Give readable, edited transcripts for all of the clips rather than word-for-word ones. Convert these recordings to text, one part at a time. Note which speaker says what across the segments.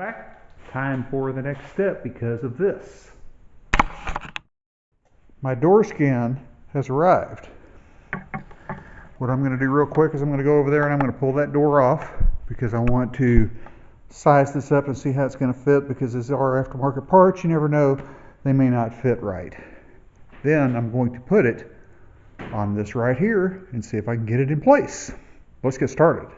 Speaker 1: back. Time for the next step because of this. My door skin has arrived. What I'm going to do real quick is I'm going to go over there and I'm going to pull that door off because I want to size this up and see how it's going to fit, because these are aftermarket parts. You never know, they may not fit right. Then I'm going to put it on this right here and see if I can get it in place. Let's get started.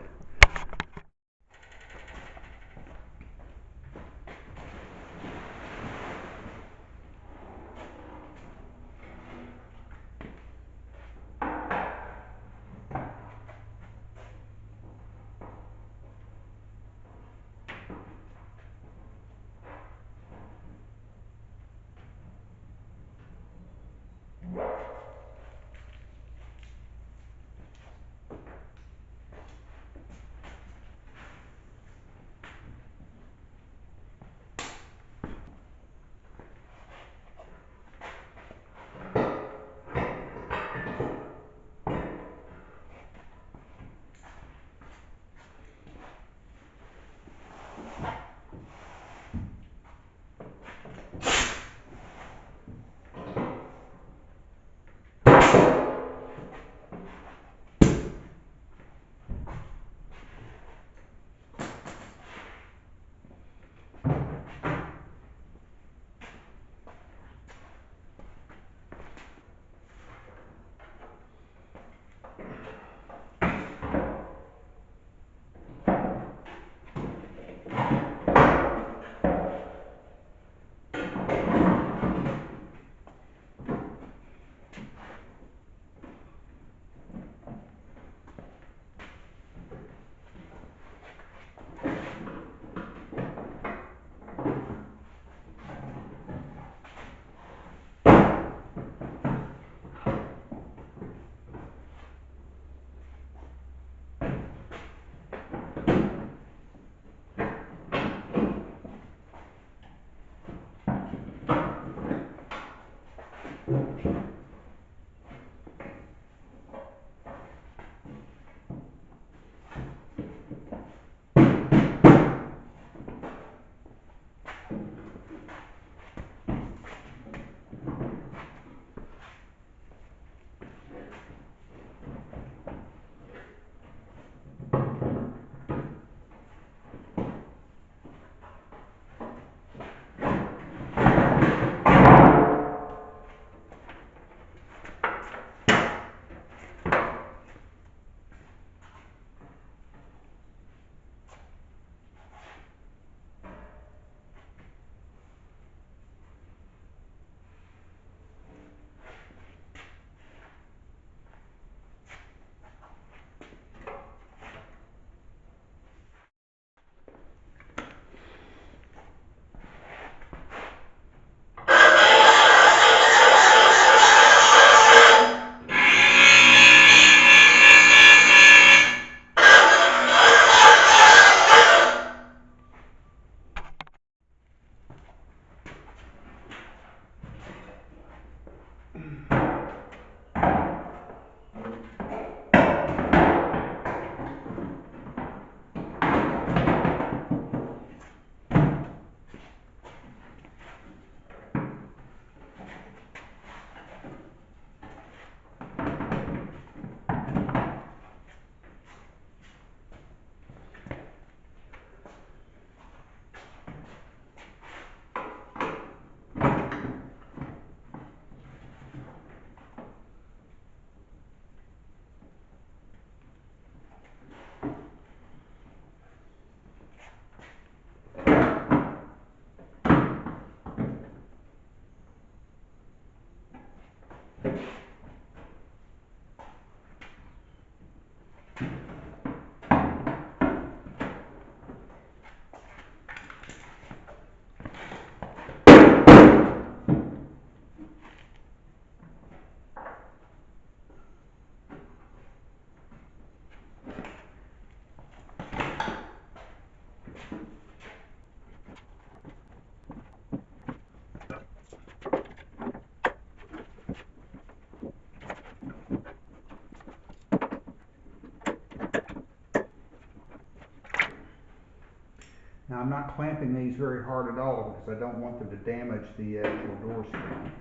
Speaker 1: Now I'm not clamping these very hard at all because I don't want them to damage the actual door screen.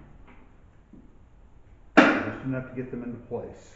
Speaker 1: Just enough to get them into place.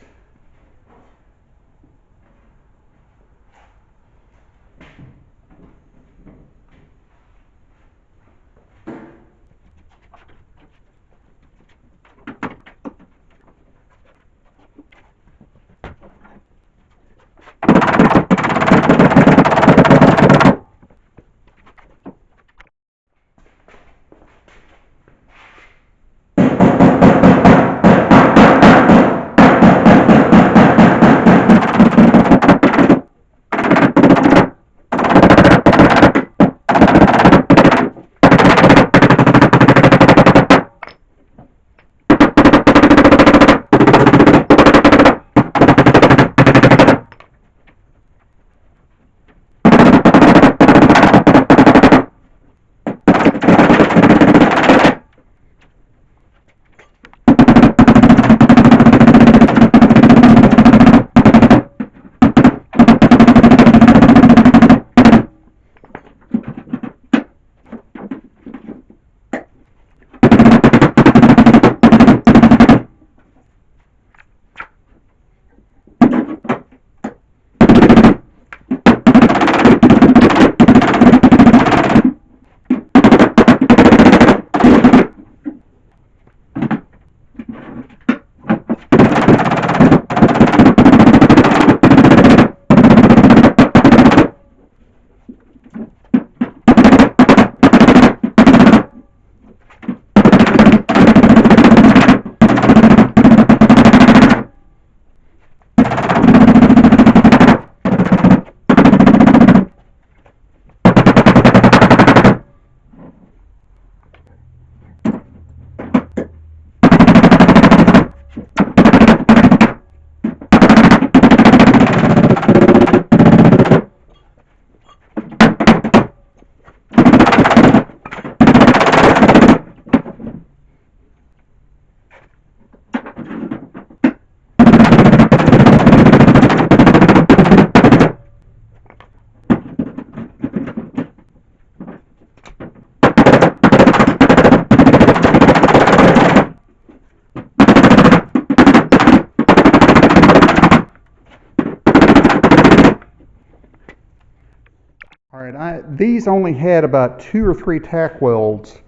Speaker 1: All right, these only had about 2 or 3 tack welds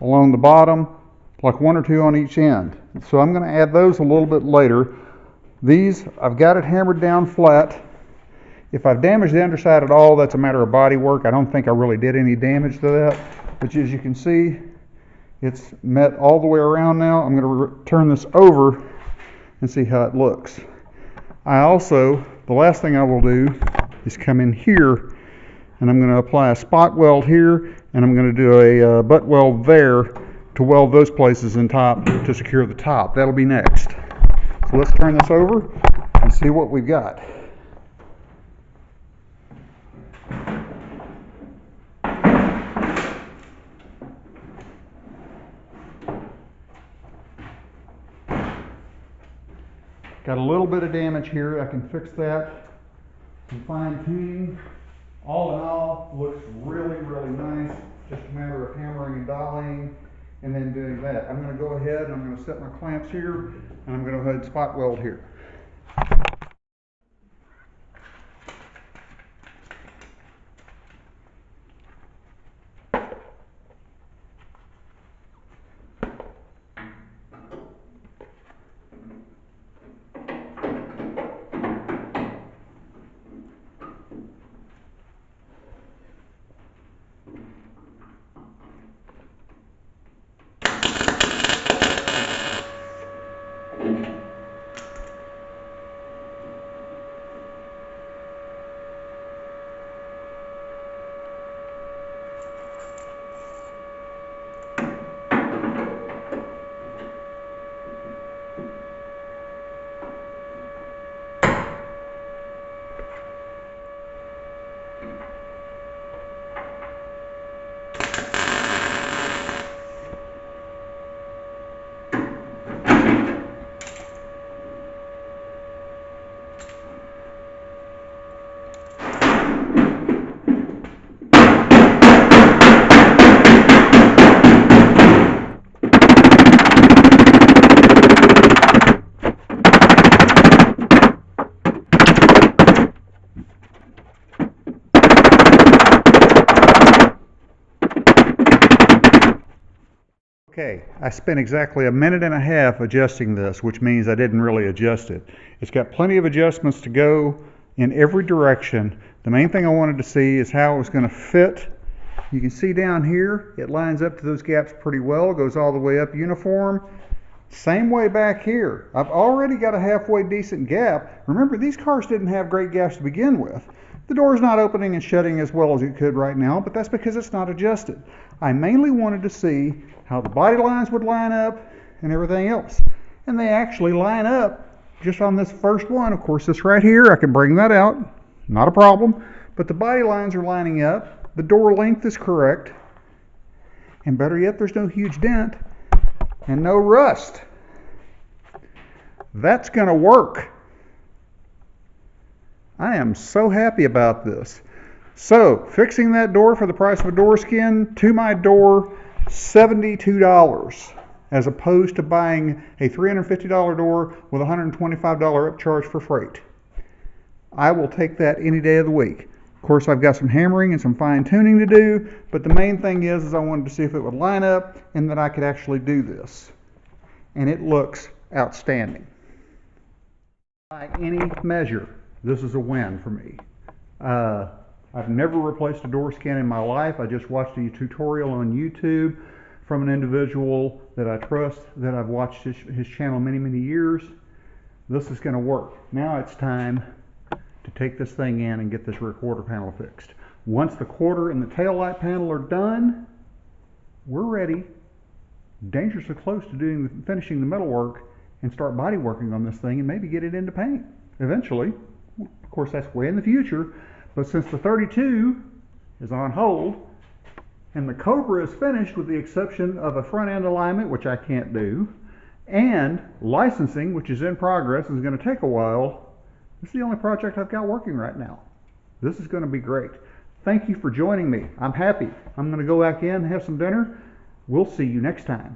Speaker 1: along the bottom, like 1 or 2 on each end. So I'm going to add those a little bit later. These, I've got it hammered down flat. If I've damaged the underside at all, that's a matter of body work. I don't think I really did any damage to that. But as you can see, it's met all the way around now. I'm going to turn this over and see how it looks. The last thing I will do is come in here and I'm going to apply a spot weld here, and I'm going to do a butt weld there to weld those places in top to secure the top. That'll be next. So let's turn this over and see what we've got. Got a little bit of damage here. I can fix that. Some fine tuning. All in all, looks really, really nice. Just a matter of hammering and dialing and then doing that. I'm going to go ahead and I'm going to set my clamps here, and I'm going to go ahead and spot weld here. Okay, I spent exactly a minute and a half adjusting this, which means I didn't really adjust it. It's got plenty of adjustments to go in every direction. The main thing I wanted to see is how it was going to fit. You can see down here, it lines up to those gaps pretty well, goes all the way up uniform. Same way back here. I've already got a halfway decent gap. Remember, these cars didn't have great gaps to begin with. The door's not opening and shutting as well as it could right now, but that's because it's not adjusted. I mainly wanted to see how the body lines would line up and everything else. And they actually line up just on this first one. Of course, this right here, I can bring that out, not a problem. But the body lines are lining up. The door length is correct. And better yet, there's no huge dent and no rust. That's going to work. I am so happy about this. So, fixing that door for the price of a door skin to my door, $72, as opposed to buying a $350 door with a $125 upcharge for freight. I will take that any day of the week. Of course, I've got some hammering and some fine tuning to do, but the main thing is I wanted to see if it would line up and that I could actually do this. And it looks outstanding. By any measure, this is a win for me. I've never replaced a door skin in my life. I just watched a tutorial on YouTube from an individual that I trust, that I've watched his channel many years. This is going to work. Now it's time to take this thing in and get this rear quarter panel fixed. Once the quarter and the tail light panel are done, we're ready, dangerously close to finishing the metal work and start body working on this thing and maybe get it into paint eventually. Of course, that's way in the future, but since the 32 is on hold and the Cobra is finished with the exception of a front end alignment, which I can't do, and licensing, which is in progress and is going to take a while, this is the only project I've got working right now. This is going to be great. Thank you for joining me. I'm happy. I'm going to go back in and have some dinner. We'll see you next time.